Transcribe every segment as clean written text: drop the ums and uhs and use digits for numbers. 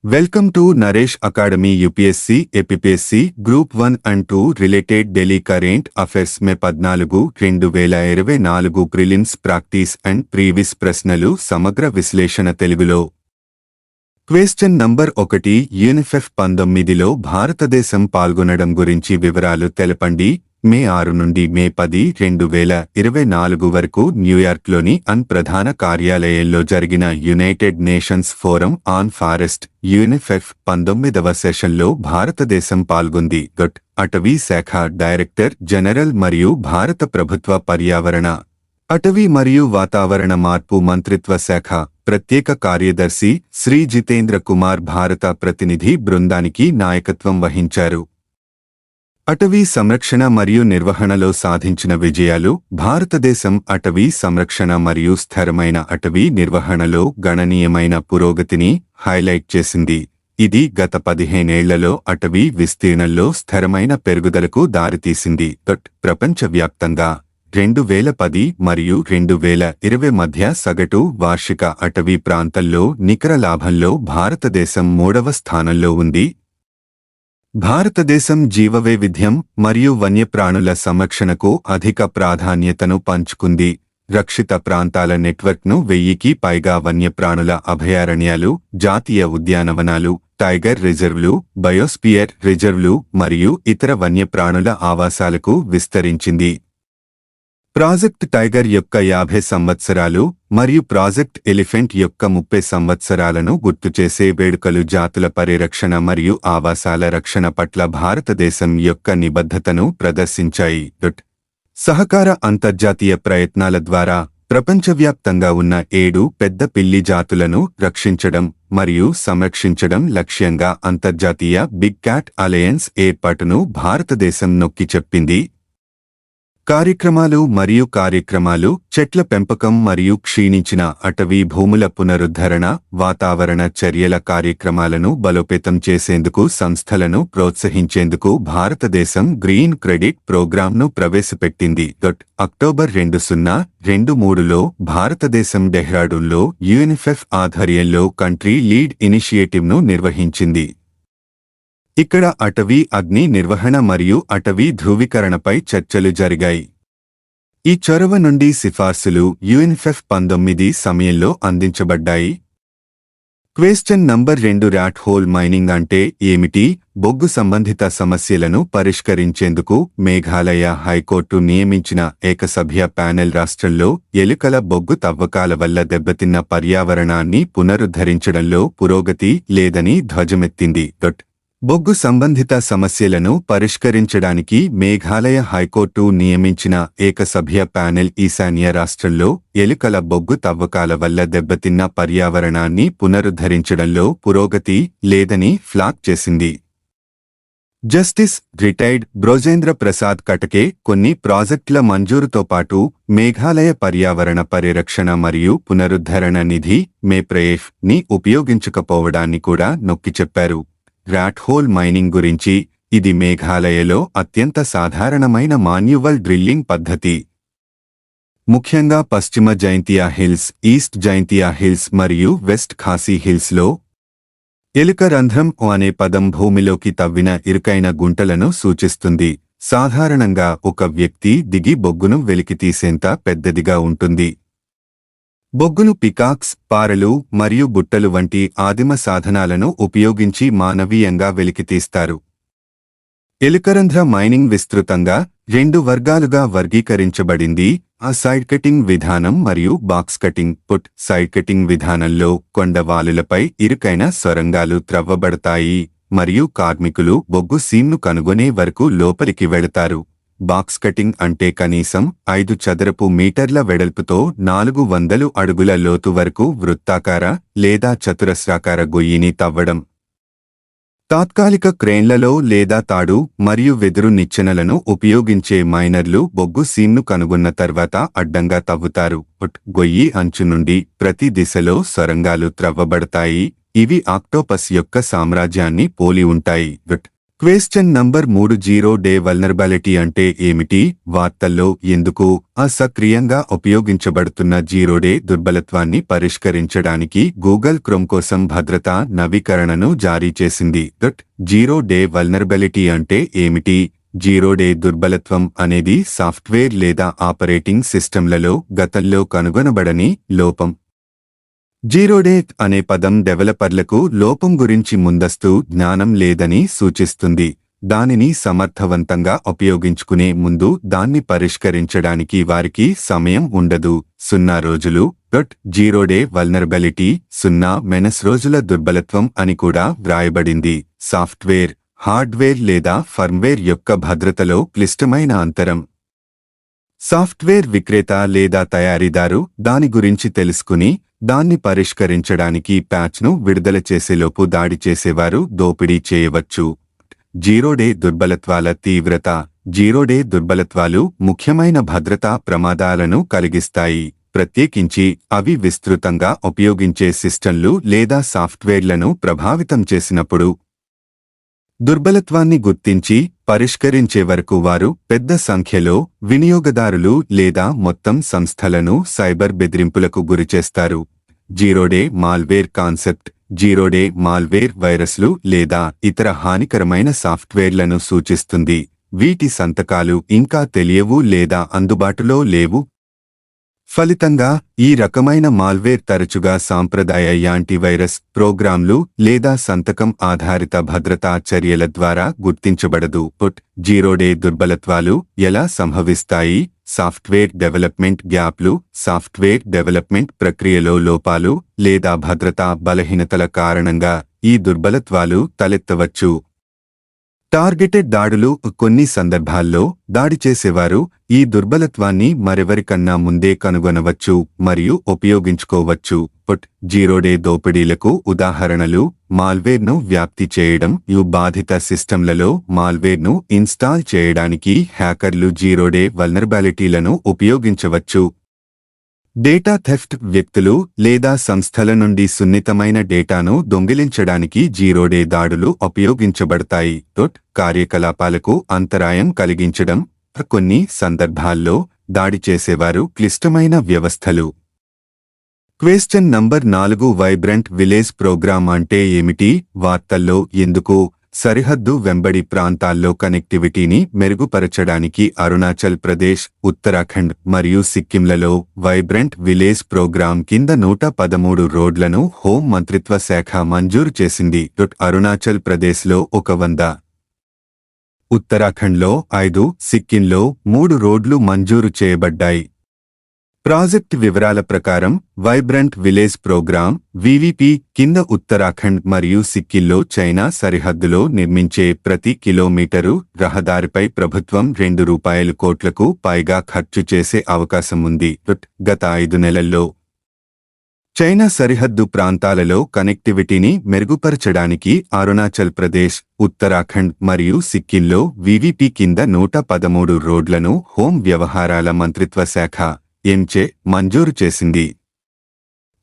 Welcome to Naresh Academy UPSC APPSC Group 1 and 2 Related Daily Current Affairs May 14/2024 prelims practice and previous ప్రశ్నలు సమగ్ర విశ్లేషణ తెలుగులో question number 1 యూనిఫెఫ్ 19లో భారతదేశం పాల్గొనడం గురించి వివరాలు తెలపండి. మే 6 నుండి మే 10, 2024 వరకు న్యూయార్క్లోని అన్ ప్రధాన కార్యాలయంలో జరిగిన United Nations forum on forest UNFF 19వ సెషన్లో భారతదేశం పాల్గొంది. అటవీ శాఖ డైరెక్టర్ జనరల్ మరియు భారత ప్రభుత్వ పర్యావరణ, అటవీ మరియు వాతావరణ మార్పు మంత్రిత్వ శాఖ ప్రత్యేక కార్యదర్శి శ్రీ జితేంద్ర కుమార్ భారత ప్రతినిధి బృందానికి నాయకత్వం వహించారు. అటవీ సంరక్షణ మరియు నిర్వహణలో సాధించిన విజయాలు. భారతదేశం అటవీ సంరక్షణ మరియు స్థిరమైన అటవీ నిర్వహణలో గణనీయమైన పురోగతిని హైలైట్ చేసింది. ఇది గత 15 ఏళ్లలో అటవీ విస్తీర్ణంలో స్థిరమైన పెరుగుదలకు దారితీసింది. ప్రపంచవ్యాప్తంగా 2010 మరియు 2020 మధ్య సగటు వార్షిక అటవీ ప్రాంతంలో నికర లాభంలో భారతదేశం 3వ స్థానంలో ఉంది. భారతదేశం జీవవైవిధ్యం మరియు వన్యప్రాణుల సంరక్షణకు అధిక ప్రాధాన్యతను పంచుకుంది. రక్షిత ప్రాంతాల నెట్వర్క్ను 1000కి పైగా వన్యప్రాణుల అభయారణ్యాలు, జాతీయ ఉద్యానవనాలు, టైగర్ రిజర్వ్లు, బయోస్పియర్ రిజర్వ్లు మరియు ఇతర వన్యప్రాణుల ఆవాసాలకు విస్తరించింది. ప్రాజెక్ట్ టైగర్ యొక్క 50 సంవత్సరాలు మరియు ప్రాజెక్ట్ ఎలిఫెంట్ యొక్క 30 సంవత్సరాలను గుర్తుచేసే వేడుకలు జాతుల పరిరక్షణ మరియు ఆవాసాల రక్షణ పట్ల భారతదేశం యొక్క నిబద్ధతను ప్రదర్శించాయి. సహకార అంతర్జాతీయ ప్రయత్నాల ద్వారా ప్రపంచవ్యాప్తంగా ఉన్న 7 పెద్ద పిల్లి జాతులను రక్షించడం మరియు సంరక్షించడం లక్ష్యంగా అంతర్జాతీయ బిగ్ క్యాట్ అలయన్స్ ఏర్పాటును భారతదేశం నొక్కి చెప్పింది. కార్యక్రమాలు చెట్ల పెంపకం మరియు క్షీణించిన అటవీ భూముల పునరుద్ధరణ, వాతావరణ చర్యల కార్యక్రమాలను బలోపేతం చేసేందుకు సంస్థలను ప్రోత్సహించేందుకు భారతదేశం గ్రీన్ క్రెడిట్ ప్రోగ్రాంను ప్రవేశపెట్టింది. అక్టోబర్ 2023లో భారతదేశం డెహ్రాడూన్లో యూనిఫెఫ్ ఆధ్వర్యంలో కంట్రీ లీడ్ ఇనిషియేటివ్ను నిర్వహించింది. ఇక్కడ అటవీ అగ్ని నిర్వహణ మరియు అటవీ ధృవీకరణపై చర్చలు జరిగాయి. ఈ చొరవ నుండి సిఫార్సులు యూనిఫెఫ్ 19 సమయంలో అందించబడ్డాయి. Question number 2 rat hole mining అంటే ఏమిటి? బొగ్గు సంబంధిత సమస్యలను పరిష్కరించేందుకు మేఘాలయ హైకోర్టు నియమించిన ఏకసభ్య ప్యానెల్ రాష్ట్రంలో ఎలుకల బొగ్గు తవ్వకాల వల్ల దెబ్బతిన్న పర్యావరణాన్ని పునరుద్ధరించడంలో పురోగతి లేదని ధ్వజమెత్తింది. బొగ్గు సంబంధిత సమస్యలను పరిష్కరించడానికి మేఘాలయ హైకోర్టు నియమించిన ఏకసభ్య ప్యానెల్ ఈశాన్య రాష్ట్రంలో ఎలుకల బొగ్గు తవ్వకాల వల్ల దెబ్బతిన్న పర్యావరణాన్ని పునరుద్ధరించడంలో పురోగతి లేదని ఫ్లాగ్ చేసింది. జస్టిస్ రిటైర్డ్ బ్రోజేంద్ర ప్రసాద్ కటకే కొన్ని ప్రాజెక్టుల మంజూరుతో పాటు మేఘాలయ పర్యావరణ పరిరక్షణ మరియు పునరుద్ధరణ నిధి మేప్రయేఫ్ ని ఉపయోగించకపోవడాన్ని కూడా నొక్కి చెప్పారు. ర్యాట్ హోల్ మైనింగ్ గురించి, ఇది మేఘాలయలో అత్యంత సాధారణమైన మాన్యువల్ డ్రిల్లింగ్ పద్ధతి. ముఖ్యంగా పశ్చిమ Jaintia hills, east Jaintia hills మరియు వెస్ట్ ఖాసీ హిల్స్లో. ఎలుక రంధ్రం అనే పదం భూమిలోకి తవ్విన ఇరుకైన గుంటలను సూచిస్తుంది. సాధారణంగా ఒక వ్యక్తి దిగి బొగ్గును వెలికితీసేంత పెద్దదిగా ఉంటుంది. బొగ్గును పికాక్స్, పారలు మరియు బుట్టలు వంటి ఆదిమ సాధనాలను ఉపయోగించి మానవీయంగా వెలికితీస్తారు. ఎలుకరంధ్ర మైనింగ్ విస్తృతంగా 2 వర్గాలుగా వర్గీకరించబడింది: ఆ సైడ్ కటింగ్ విధానం మరియు బాక్స్ కటింగ్. సైడ్ కటింగ్ విధానంలో కొండవాలులపై ఇరుకైన సొరంగాలు త్రవ్వబడతాయి మరియు కార్మికులు బొగ్గు సీమ్ను కనుగొనే వరకు లోపలికి వెళతారు. బాక్స్ కటింగ్ అంటే కనీసం 5 చదరపు మీటర్ల వెడల్పుతో 400 అడుగుల లోతు వరకు వృత్తాకార లేదా చతురస్రాకార గొయ్యిని తవ్వడం. తాత్కాలిక క్రేన్లలో లేదా తాడు మరియు వెదురు నిచ్చెనలను ఉపయోగించే మైనర్లు బొగ్గు సీమ్ను కనుగొన్న తర్వాత అడ్డంగా తవ్వుతారు. గొయ్యి అంచు నుండి ప్రతి దిశలో సొరంగాలు త్రవ్వబడతాయి. ఇవి ఆక్టోపస్ యొక్క సామ్రాజ్యాన్ని పోలి ఉంటాయి. Question number 3 zero day vulnerability అంటే ఏమిటి? వార్తల్లో ఎందుకు అసక్రియంగా ఉపయోగించబడుతున్న జీరో డే దుర్బలత్వాన్ని పరిష్కరించడానికి గూగుల్ క్రోమ్ కోసం భద్రతా నవీకరణను జారీ చేసింది. జీరో డే వల్నరబిలిటీ అంటే ఏమిటి? జీరో డే దుర్బలత్వం అనేది సాఫ్ట్వేర్ లేదా ఆపరేటింగ్ సిస్టంలలో గతంలో కనుగొనబడని లోపం. జీరో డే అనే పదం డెవలపర్లకు లోపం గురించి ముందస్తు జ్ఞానం లేదని సూచిస్తుంది. దానిని సమర్థవంతంగా ఉపయోగించుకునే ముందు దాన్ని పరిష్కరించడానికి వారికి సమయం ఉండదు. 0 రోజులు. జీరో డే వల్నరబిలిటీ 0 రోజుల దుర్బలత్వం అని కూడా వ్రాయబడింది. సాఫ్ట్వేర్, హార్డ్వేర్ లేదా ఫర్మ్వేర్ యొక్క భద్రతలో క్లిష్టమైన అంతరం. సాఫ్ట్వేర్ విక్రేత లేదా తయారీదారు దాని గురించి తెలుసుకుని దాన్ని పరిష్కరించడానికి ప్యాచ్ను విడుదల చేసేలోపు దాడి చేసేవారు దోపిడీ చేయవచ్చు. జీరో డే దుర్బలత్వాల తీవ్రత. జీరో డే దుర్బలత్వాలు ముఖ్యమైన భద్రతా ప్రమాదాలను కలిగిస్తాయి. ప్రత్యేకించి అవి విస్తృతంగా ఉపయోగించే సిస్టంలు లేదా సాఫ్ట్వేర్లను ప్రభావితం చేసినప్పుడు. దుర్బలత్వాన్ని గుర్తించి పరిష్కరించే వరకు వారు పెద్ద సంఖ్యలో వినియోగదారులు లేదా మొత్తం సంస్థలను సైబర్ బెదిరింపులకు గురిచేస్తారు. Zero day malware concept. Zero day malware వైరస్లు లేదా ఇతర హానికరమైన సాఫ్ట్వేర్లను సూచిస్తుంది. వీటి సంతకాలు ఇంకా తెలియవు లేదా అందుబాటులో లేవు. ఫలితంగా ఈ రకమైన మాల్వేర్ తరచుగా సాంప్రదాయ యాంటీవైరస్ ప్రోగ్రాంలు లేదా సంతకం ఆధారిత భద్రతా చర్యల ద్వారా గుర్తించబడదు. జీరో డే దుర్బలత్వాలు ఎలా సంభవిస్తాయి? సాఫ్ట్వేర్ డెవలప్మెంట్ గ్యాప్లు. సాఫ్ట్వేర్ డెవలప్మెంట్ ప్రక్రియలో లోపాలు లేదా భద్రతా బలహీనతల కారణంగా ఈ దుర్బలత్వాలు తలెత్తవచ్చు. టార్గెటెడ్ దాడులు. కొన్ని సందర్భాల్లో దాడి చేసేవారు ఈ దుర్బలత్వాన్ని మరెవరికన్నా ముందే కనుగొనవచ్చు మరియు ఉపయోగించుకోవచ్చు. జీరో డే దోపిడీలకు ఉదాహరణలు: మాల్వేర్ను వ్యాప్తి చేయడం. బాధిత సిస్టంలలో మాల్వేర్ను ఇన్స్టాల్ చేయడానికి హ్యాకర్లు జీరో డే వల్నరబిలిటీలను ఉపయోగించవచ్చు. Data theft. వ్యక్తులు లేదా సంస్థల నుండి సున్నితమైన డేటాను దొంగిలించడానికి జీరో డే దాడులు ఉపయోగించబడతాయి. కార్యకలాపాలకు అంతరాయం కలిగించడం. కొన్ని సందర్భాల్లో దాడి చేసేవారు క్లిష్టమైన వ్యవస్థలు. Question number 4 vibrant village programme అంటే ఏమిటి? వార్తల్లో ఎందుకు? సరిహద్దు వెంబడి ప్రాంతాల్లో కనెక్టివిటీని మెరుగుపరచడానికి అరుణాచల్ ప్రదేశ్, ఉత్తరాఖండ్ మరియు సిక్కింలలో వైబ్రెంట్ విలేజ్ ప్రోగ్రాం కింద 113 రోడ్లను హోం మంత్రిత్వ శాఖ మంజూరు చేసింది. అరుణాచల్ ప్రదేశ్లో 100, ఉత్తరాఖండ్లో 5, సిక్కింలో 3 రోడ్లు మంజూరు చేయబడ్డాయి. ప్రాజెక్ట్ వివరాల ప్రకారం వైబ్రెంట్ విలేజ్ ప్రోగ్రాం (వివిపి) కింద ఉత్తరాఖండ్ మరియు సిక్కింలో చైనా సరిహద్దులో నిర్మించే ప్రతి కిలోమీటరు రహదారిపై ప్రభుత్వం ₹2 కోట్లకు పైగా ఖర్చు చేసే అవకాశం ఉంది. గత 5 నెలల్లో చైనా సరిహద్దు ప్రాంతాలలో కనెక్టివిటీని మెరుగుపరచడానికి అరుణాచల్ ప్రదేశ్, ఉత్తరాఖండ్ మరియు సిక్కింలో వివిపి కింద 113 రోడ్లను హోం వ్యవహారాల మంత్రిత్వ శాఖ ఎంచే మంజూరు చేసింది.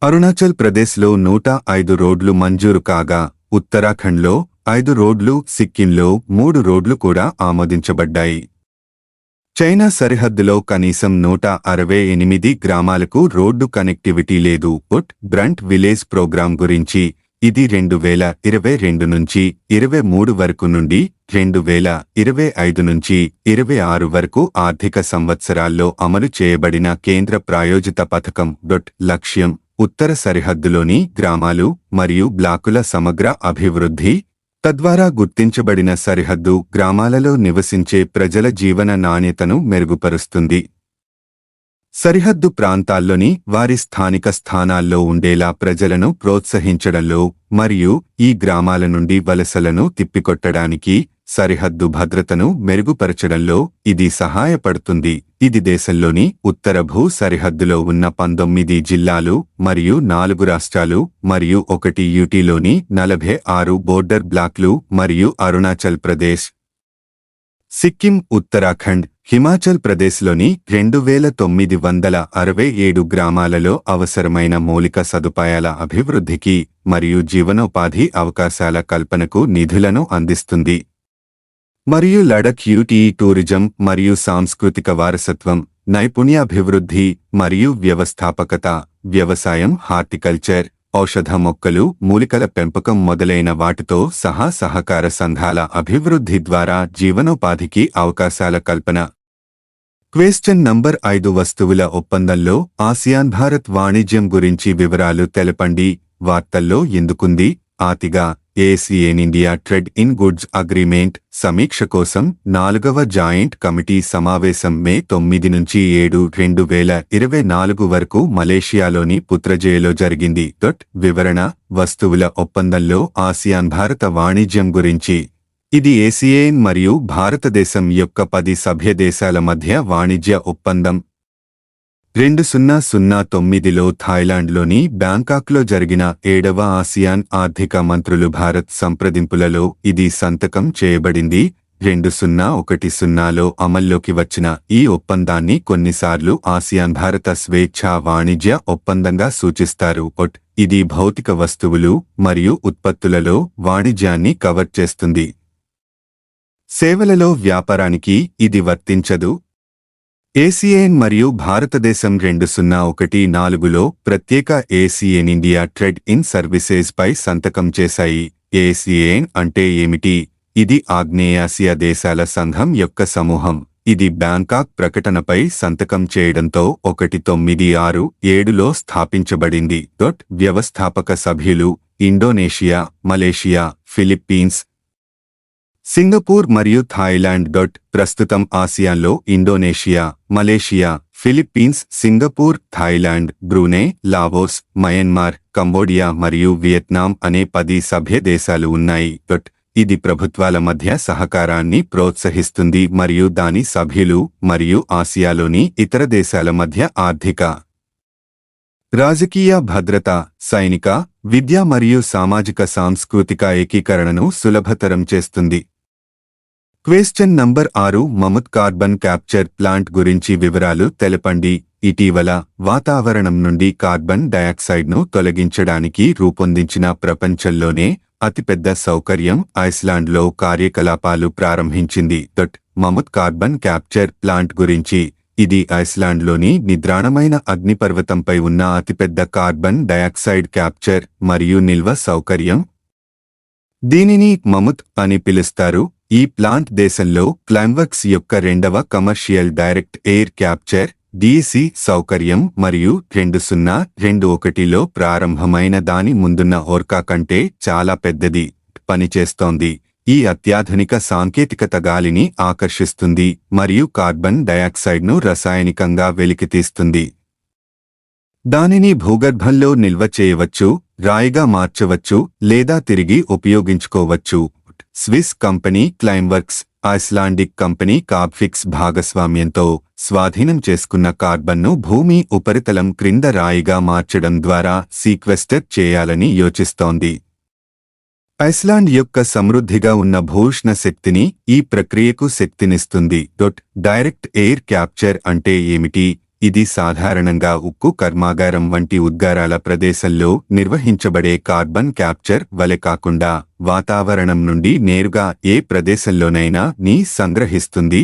అరుణాచల్ ప్రదేశ్లో 105 రోడ్లు మంజూరు కాగా ఉత్తరాఖండ్లో 5 రోడ్లు, సిక్కింలో 3 రోడ్లు కూడా ఆమోదించబడ్డాయి. చైనా సరిహద్దులో కనీసం 168 గ్రామాలకు రోడ్డు కనెక్టివిటీ లేదు. బ్రంట్ విలేజ్ ప్రోగ్రాం గురించి ఇది 2022 నుంచి 23 వరకు నుండి 2025 నుంచి 26 వరకు ఆర్థిక సంవత్సరాల్లో అమలు చేయబడిన కేంద్ర ప్రాయోజిత పథకం. లక్ష్యం ఉత్తర సరిహద్దులోని గ్రామాలు మరియు బ్లాకుల సమగ్ర అభివృద్ధి. తద్వారా గుర్తించబడిన సరిహద్దు గ్రామాలలో నివసించే ప్రజల జీవన నాణ్యతను మెరుగుపరుస్తుంది. సరిహద్దు ప్రాంతాల్లోని వారి స్థానిక స్థానాల్లో ఉండేలా ప్రజలను ప్రోత్సహించడంలో మరియు ఈ గ్రామాల నుండి వలసలను తిప్పికొట్టడానికి సరిహద్దు భద్రతను మెరుగుపరచడంలో ఇది సహాయపడుతుంది. ఇది దేశంలోని ఉత్తర భూ సరిహద్దులో ఉన్న 19 జిల్లాలు మరియు 4 రాష్ట్రాలు మరియు 1 యూటీలోని 46 బోర్డర్ బ్లాక్లు మరియు అరుణాచల్ ప్రదేశ్, సిక్కిం, ఉత్తరాఖండ్, హిమాచల్ ప్రదేశ్లోని 2967 గ్రామాలలో అవసరమైన మౌలిక సదుపాయాల అభివృద్ధికి మరియు జీవనోపాధి అవకాశాల కల్పనకు నిధులను అందిస్తుంది. మరియు లడఖ్ యూటీ టూరిజం మరియు సాంస్కృతిక వారసత్వం, నైపుణ్యాభివృద్ధి మరియు వ్యవస్థాపకత, వ్యవసాయం, హార్టికల్చర్, ఔషధ మొక్కలు, మూలికల పెంపకం మొదలైన వాటితో సహా సహకార సంఘాల అభివృద్ధి ద్వారా జీవనోపాధికి అవకాశాల కల్పన. క్వశ్చన్ నంబర్ 5 వస్తువుల ఒప్పందంలో ఆసియాన్ భారత్ వాణిజ్యం గురించి వివరాలు తెలపండి. వార్తల్లో ఎందుకుంది? ఆతిగా ASEAN India trade in goods agreement సమీక్ష కోసం 4వ జాయింట్ కమిటీ సమావేశం మే 9 నుంచి 7, 2024 వరకు మలేషియాలోని పుత్రజయలో జరిగింది. వివరణ: వస్తువుల ఒప్పందంలో ఆసియాన్ భారత వాణిజ్యం గురించి. ఇది ASEAN మరియు భారతదేశం యొక్క 10 సభ్య దేశాల మధ్య వాణిజ్య ఒప్పందం. 2009లో థాయిలాండ్లోని బ్యాంకాక్లో జరిగిన 7వ ఆసియాన్ ఆర్థిక మంత్రులు భారత్ సంప్రదింపులలో ఇది సంతకం చేయబడింది. 2010లో అమల్లోకి వచ్చిన ఈ ఒప్పందాన్ని కొన్నిసార్లు ఆసియాన్ భారత స్వేచ్ఛా వాణిజ్య ఒప్పందంగా సూచిస్తారు. ఇది భౌతిక వస్తువులు మరియు ఉత్పత్తులలో వాణిజ్యాన్ని కవర్ చేస్తుంది. సేవలలో వ్యాపారానికి ఇది వర్తించదు. ASEAN మరియు భారతదేశం 2014లో ప్రత్యేక ASEAN India trade in services పై సంతకం చేశాయి. ASEAN అంటే ఏమిటి? ఇది ఆగ్నేయాసియా దేశాల సంఘం యొక్క సమూహం. ఇది బ్యాంకాక్ ప్రకటనపై సంతకం చేయడంతో 1967లో స్థాపించబడింది. వ్యవస్థాపక సభ్యులు: ఇండోనేషియా, మలేషియా, ఫిలిప్పీన్స్, సింగపూర్ మరియు థాయిలాండ్. ప్రస్తుతం ఆసియాన్లో Indonesia, Malaysia, Philippines, Singapore, Thailand, Brunei, Laos, Myanmar, Cambodia మరియు వియత్నాం అనే 10 సభ్య దేశాలు ఉన్నాయి. ఇది ప్రభుత్వాల మధ్య సహకారాన్ని ప్రోత్సహిస్తుంది మరియు దాని సభ్యులు మరియు ఆసియాలోని ఇతర దేశాల మధ్య ఆర్థిక, రాజకీయ భద్రత, సైనిక, విద్య మరియు సామాజిక సాంస్కృతిక ఏకీకరణను సులభతరం చేస్తుంది. Question number 6 mammoth carbon capture plant గురించి వివరాలు తెలపండి. ఇటీవల వాతావరణం నుండి కార్బన్ డయాక్సైడ్ను తొలగించడానికి రూపొందించిన ప్రపంచంలోనే అతిపెద్ద సౌకర్యం ఐస్లాండ్లో కార్యకలాపాలు ప్రారంభించింది. మమత్ కార్బన్ క్యాప్చర్ ప్లాంట్ గురించి. ఇది ఐస్లాండ్లోని నిద్రాణమైన అగ్నిపర్వతంపై ఉన్న అతిపెద్ద కార్బన్ డయాక్సైడ్ క్యాప్చర్ మరియు నిల్వ సౌకర్యం. దీనిని మమత్ అని పిలుస్తారు. ఈ ప్లాంట్ దేశంలో క్లైమ్వర్క్స్ యొక్క 2వ commercial direct air capture DEC సౌకర్యం మరియు 2021లో ప్రారంభమైన దాని ముందున్న ఓర్కా కంటే చాలా పెద్దది పనిచేస్తోంది. ఈ అత్యాధునిక సాంకేతికత గాలిని ఆకర్షిస్తుంది మరియు కార్బన్ డయాక్సైడ్ను రసాయనికంగా వెలికితీస్తుంది. దానిని భూగర్భంలో నిల్వ చేయవచ్చు, రాయిగా మార్చవచ్చు లేదా తిరిగి ఉపయోగించుకోవచ్చు. స్విస్ కంపెనీ క్లైమ్వర్క్స్, ఐస్లాండిక్ కంపెనీ కార్బ్ఫిక్స్ భాగస్వామ్యంతో స్వాధీనం చేసుకున్న కార్బన్ను భూమి ఉపరితలం క్రింద రాయిగా మార్చడం ద్వారా సీక్వెస్టర్ చేయాలని యోచిస్తోంది. ఐస్లాండ్ యొక్క సమృద్ధిగా ఉన్న భూష్ణ శక్తిని ఈ ప్రక్రియకు శక్తినిస్తుంది. డైరెక్ట్ ఎయిర్ క్యాప్చర్ అంటే ఏమిటి? ఇది సాధారణంగా ఉక్కు కర్మాగారం వంటి ఉద్గారాల ప్రదేశంలో నిర్వహించబడే కార్బన్ క్యాప్చర్ వలె కాకుండా వాతావరణం నుండి నేరుగా ఏ ప్రదేశంలోనైనా ని సంగ్రహిస్తుంది.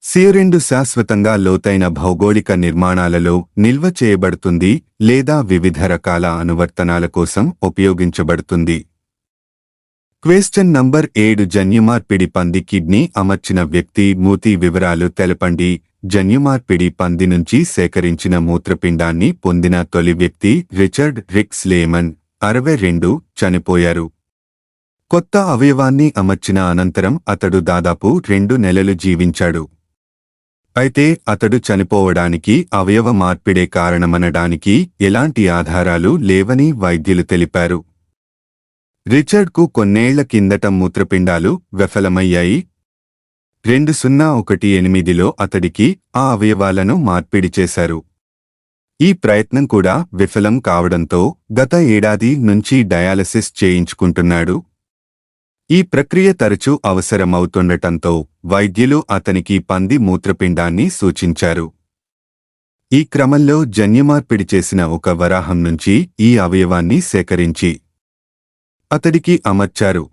CO2 శాశ్వతంగా లోతైన భౌగోళిక నిర్మాణాలలో నిల్వ చేయబడుతుంది లేదా వివిధ రకాల అనువర్తనాల కోసం ఉపయోగించబడుతుంది. క్వశ్చన్ నంబర్ 7 జన్యుమార్పిడి పంది కిడ్నీ అమర్చిన వ్యక్తి మూతి వివరాలు తెలపండి. జన్యుమార్పిడి పంది నుంచి సేకరించిన మూత్రపిండాన్ని పొందిన తొలి వ్యక్తి రిచర్డ్ రిక్స్ లేమన్, 62, చనిపోయారు. కొత్త అవయవాన్ని అమర్చిన అనంతరం అతడు దాదాపు 2 నెలలు జీవించాడు. అయితే అతడు చనిపోవడానికి అవయవ మార్పిడే కారణమనడానికి ఎలాంటి ఆధారాలు లేవని వైద్యులు తెలిపారు. రిచర్డ్కు కొన్నేళ్ల కిందట మూత్రపిండాలు విఫలమయ్యాయి. 2018లో అతడికి ఆ అవయవాలను మార్పిడి చేశారు. ఈ ప్రయత్నం కూడా విఫలం కావడంతో గత ఏడాది నుంచి డయాలసిస్ చేయించుకుంటున్నాడు. ఈ ప్రక్రియ తరచూ అవసరమవుతుండటంతో వైద్యులు అతనికి పంది మూత్రపిండాన్ని సూచించారు. ఈ క్రమంలో జన్యుమార్పిడి చేసిన ఒక వరాహం నుంచి ఈ అవయవాన్ని సేకరించి అతడికి అమర్చారు.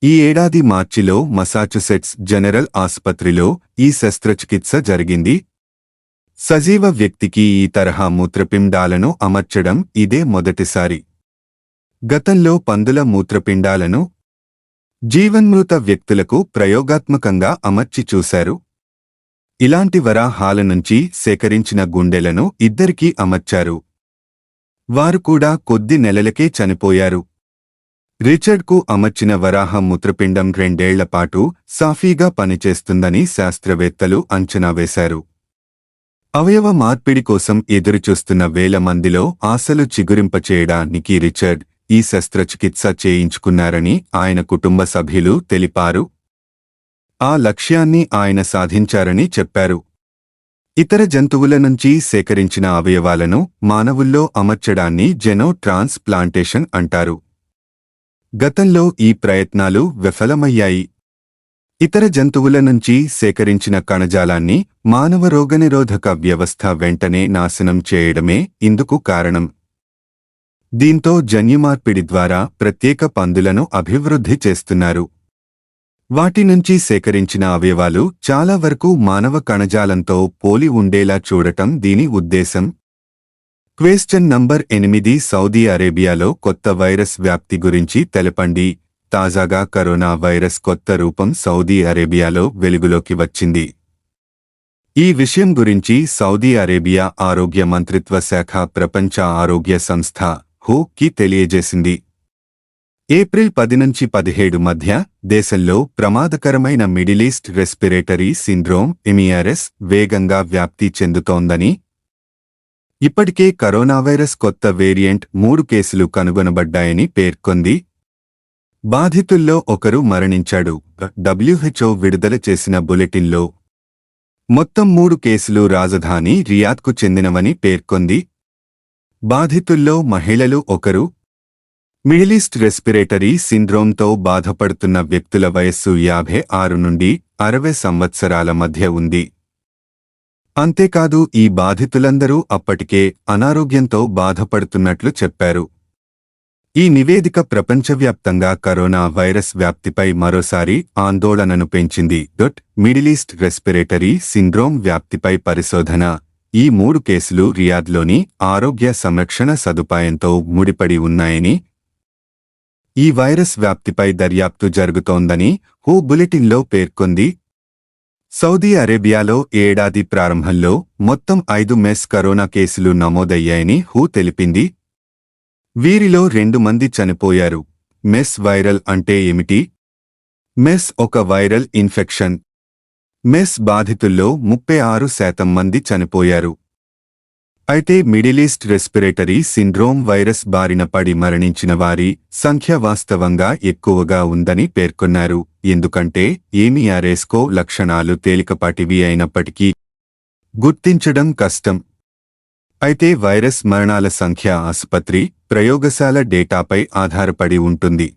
ఈ ఏడాది మార్చిలో మసాచుసెట్స్ జనరల్ ఆసుపత్రిలో ఈ శస్త్రచికిత్స జరిగింది. సజీవ వ్యక్తికి ఈ తరహా మూత్రపిండాలను అమర్చడం ఇదే మొదటిసారి. గతంలో పందుల మూత్రపిండాలను జీవన్మృత వ్యక్తులకు ప్రయోగాత్మకంగా అమర్చి చూశారు. ఇలాంటి వరాహాల నుంచి సేకరించిన గుండెలను ఇద్దరికీ అమర్చారు. వారు కూడా కొద్ది నెలలకే చనిపోయారు. రిచర్డ్కు అమర్చిన వరాహ మూత్రపిండం 2 ఏళ్లపాటు సాఫీగా పనిచేస్తుందని శాస్త్రవేత్తలు అంచనా వేశారు. అవయవ మార్పిడి కోసం ఎదురుచూస్తున్న వేల మందిలో ఆశలు చిగురింపచేయడానికి రిచర్డ్ ఈ శస్త్రచికిత్స చేయించుకున్నారని ఆయన కుటుంబ సభ్యులు తెలిపారు. ఆ లక్ష్యాన్ని ఆయన సాధించారని చెప్పారు. ఇతర జంతువుల నుంచి సేకరించిన అవయవాలను మానవుల్లో అమర్చడాన్ని జెనో ట్రాన్స్ప్లాంటేషన్ అంటారు. గతంలో ఈ ప్రయత్నాలు విఫలమయ్యాయి. ఇతర జంతువుల నుంచి సేకరించిన కణజాలాన్ని మానవ రోగనిరోధక వ్యవస్థ వెంటనే నాశనం చేయడమే ఇందుకు కారణం. దీంతో జన్యుమార్పిడి ద్వారా ప్రత్యేక పందులను అభివృద్ధి చేస్తున్నారు. వాటి నుంచి సేకరించిన అవయవాలు చాలా వరకు మానవ కణజాలంతో పోలి ఉండేలా చూడటం దీని ఉద్దేశం. క్వెశ్చన్ నంబర్ 8 సౌదీ అరేబియాలో కొత్త వైరస్ వ్యాప్తి గురించి తెలపండి. తాజాగా కరోనా వైరస్ కొత్త రూపం సౌదీ అరేబియాలో వెలుగులోకి వచ్చింది. ఈ విషయం గురించి సౌదీ అరేబియా ఆరోగ్య మంత్రిత్వ శాఖ ప్రపంచ ఆరోగ్య సంస్థ WHO తెలియజేసింది. ఏప్రిల్ 10 నుంచి 17 మధ్య దేశంలో ప్రమాదకరమైన middle east respiratory syndrome MERS వేగంగా వ్యాప్తి చెందుతోందని, ఇప్పటికే కరోనా వైరస్ కొత్త వేరియంట్ 3 కేసులు కనుగొనబడ్డాయని పేర్కొంది. బాధితుల్లో ఒకరు మరణించాడు. WHO విడుదల చేసిన బులెటిన్లో మొత్తం 3 కేసులు రాజధాని రియాద్కు చెందినవని పేర్కొంది. బాధితుల్లో మహిళలు ఒకరు. మిడిల్ ఈస్ట్ రెస్పిరేటరీ సిండ్రోమ్తో బాధపడుతున్న వ్యక్తుల వయస్సు 56 నుండి 60 సంవత్సరాల మధ్య ఉంది. అంతేకాదు ఈ బాధితులందరూ అప్పటికే అనారోగ్యంతో బాధపడుతున్నట్లు చెప్పారు. ఈ నివేదిక ప్రపంచవ్యాప్తంగా కరోనా వైరస్ వ్యాప్తిపై మరోసారి ఆందోళనను పెంచింది. మిడిల్ ఈస్ట్ రెస్పిరేటరీ సిండ్రోమ్ వ్యాప్తిపై పరిశోధన. ఈ 3 కేసులు రియాద్లోని ఆరోగ్య సంరక్షణ సదుపాయంతో ముడిపడి ఉన్నాయని, ఈ వైరస్ వ్యాప్తిపై దర్యాప్తు జరుగుతోందని WHO బులెటిన్లో పేర్కొంది. సౌదీ అరేబియాలో ఏడాది ప్రారంభంలో మొత్తం 5 మెస్ కరోనా కేసులు నమోదయ్యాయని WHO తెలిపింది. వీరిలో 2 మంది చనిపోయారు. మెస్ వైరల్ అంటే ఏమిటి? మెస్ ఒక వైరల్ ఇన్ఫెక్షన్. మెస్ బాధితుల్లో 36% మంది చనిపోయారు. అయితే middle east respiratory syndrome virus బారిన పడి మరణించిన వారి సంఖ్య వాస్తవంగా ఎక్కువగా ఉందని పేర్కొన్నారు. ఎందుకంటే MERSకో లక్షణాలు తేలికపాటివి అయినప్పటికీ గుర్తించడం కష్టం. అయితే వైరస్ మరణాల సంఖ్య ఆసుపత్రి, ప్రయోగశాల డేటాపై ఆధారపడి ఉంటుంది.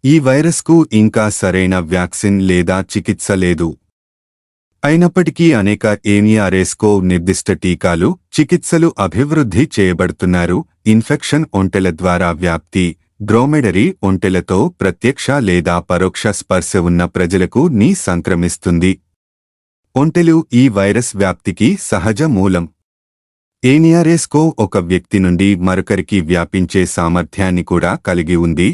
ఈ వైరస్కు ఇంకా సరైన వ్యాక్సిన్ లేదా చికిత్స లేదు. అయినప్పటికీ అనేక MERSకో నిర్దిష్ట టీకాలు, చికిత్సలు అభివృద్ధి చేయబడుతున్నారు. ఇన్ఫెక్షన్ ఒంటెల ద్వారా వ్యాప్తి. డ్రోమెడరీ ఒంటెలతో ప్రత్యక్ష లేదా పరోక్ష స్పర్శ ఉన్న ప్రజలకు సంక్రమిస్తుంది. ఒంటెలు ఈ వైరస్ వ్యాప్తికి సహజ మూలం. MERSకో ఒక వ్యక్తి నుండి మరొకరికి వ్యాపించే సామర్థ్యాన్ని కూడా కలిగి ఉంది.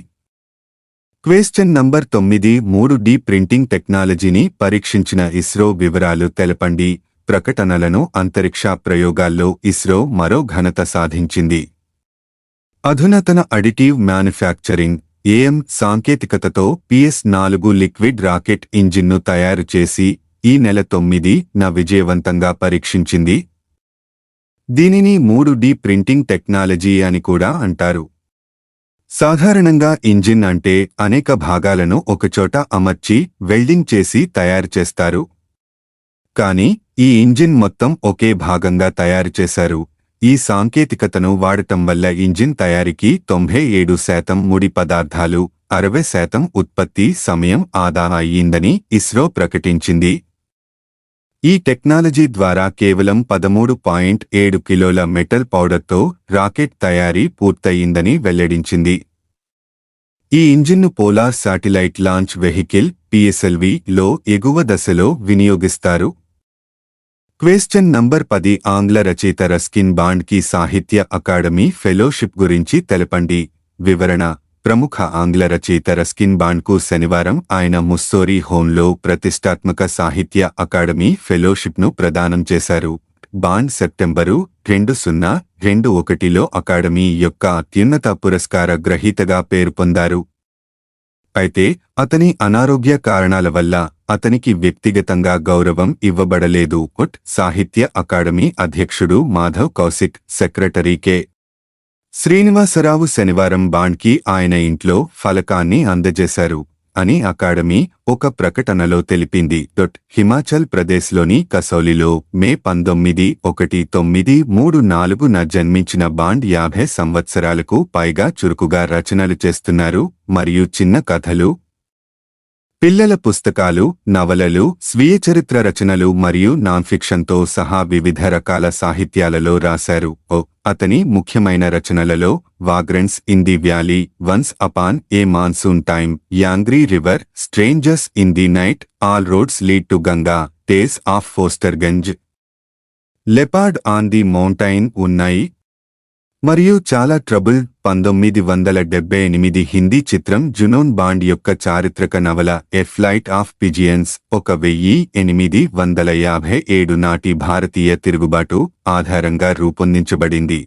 క్వెశ్చన్ నంబర్ 9 3D ప్రింటింగ్ టెక్నాలజీని పరీక్షించిన ఇస్రో వివరాలు తెలపండి. ప్రకటనలను అంతరిక్ష ప్రయోగాల్లో ఇస్రో మరో ఘనత సాధించింది. అధునాతన అడిటివ్ మ్యానుఫ్యాక్చరింగ్ AM సాంకేతికతతో PS-4 లిక్విడ్ రాకెట్ ఇంజిన్ను తయారు చేసి ఈ నెల 9న విజయవంతంగా పరీక్షించింది. దీనిని 3D ప్రింటింగ్ టెక్నాలజీ అని కూడా అంటారు. సాధారణంగా ఇంజిన్ అంటే అనేక భాగాలను ఒకచోట అమర్చి వెల్డింగ్ చేసి తయారు చేస్తారు. కానీ ఈ ఇంజిన్ మొత్తం ఒకే భాగంగా తయారు చేశారు. ఈ సాంకేతికతను వాడటం వల్ల ఇంజిన్ తయారీకి 97% ముడి పదార్థాలు, 60% ఉత్పత్తి సమయం ఆదా అయ్యిందని ఇస్రో ప్రకటించింది. ఈ టెక్నాలజీ ద్వారా కేవలం 13.7 కిలోల మెటల్ పౌడర్తో రాకెట్ తయారీ పూర్తయిందని వెల్లడించింది. ఈ ఇంజిన్ను polar satellite launch vehicle PSLV లో ఎగువ దశలో వినియోగిస్తారు. క్వశ్చన్ నంబర్ 10 ఆంగ్ల రచయిత రస్కిన్ బాండ్ కి సాహిత్య అకాడమీ ఫెలోషిప్ గురించి తెలపండి. వివరణ: ప్రముఖ ఆంగ్ల రచయిత రస్కిన్ బాండ్ కు శనివారం ఆయన ముస్సోరీ హోంలో ప్రతిష్టాత్మక సాహిత్య అకాడమీ ఫెలోషిప్ను ప్రదానం చేశారు. బాండ్ సెప్టెంబరు 2021లో అకాడమీ యొక్క అత్యున్నత పురస్కార గ్రహీతగా పేరు పొందారు. అయితే అతని అనారోగ్య కారణాల వల్ల అతనికి వ్యక్తిగతంగా గౌరవం ఇవ్వబడలేదు. సాహిత్య అకాడమీ అధ్యక్షుడు మాధవ్ కౌశిక్, సెక్రటరీ కె. శ్రీనివాసరావు శనివారం బాండ్కి ఆయన ఇంట్లో ఫలకాన్ని అందజేశారు అని అకాడమీ ఒక ప్రకటనలో తెలిపింది. హిమాచల్ ప్రదేశ్లోని కసౌలీలో మే 19, 1934న జన్మించిన బాండ్ 50 సంవత్సరాలకు పైగా చురుకుగా రచనలు చేస్తున్నారు మరియు చిన్న కథలు, పిల్లల పుస్తకాలు, నవలలు, స్వీయ చరిత్ర రచనలు మరియు నాన్ ఫిక్షన్తో సహా వివిధ రకాల సాహిత్యాలలో రాశారు. అతని ముఖ్యమైన రచనలలో vagrants in the valley, once upon a monsoon time, angry river, strangers in the night, all roads lead to Ganga, tales of Fosterganj, leopard on the mountain ఉన్నాయి. మరియు చాలా ట్రబుల్. 1978 హిందీ చిత్రం జునూన్ బాండ్ యొక్క చారిత్రక నవల ఎ ఫ్లైట్ ఆఫ్ పిజియన్స్ 1857 నాటి భారతీయ తిరుగుబాటు ఆధారంగా రూపొందించబడింది.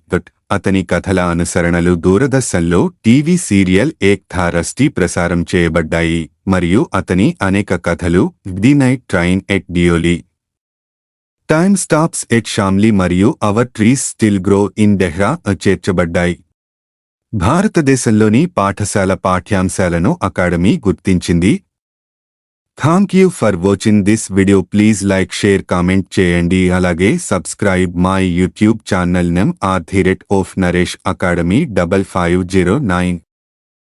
అతని కథల అనుసరణలు దూరదర్శన్లో టీవీ సీరియల్ ఏక్ థా రస్టీ ప్రసారం చేయబడ్డాయి మరియు అతని అనేక కథలు the night train at Deoli, time stops at Shamli మరియు our trees still grow in Dehra చేర్చబడ్డాయి. భారతదేశంలోని పాఠశాల పాఠ్యాంశాలను అకాడమీ గుర్తించింది. Thank you for watching this video. Please like, share, comment చేయండి. అలాగే subscribe my YouTube channel. name @of Naresh Academy 5509.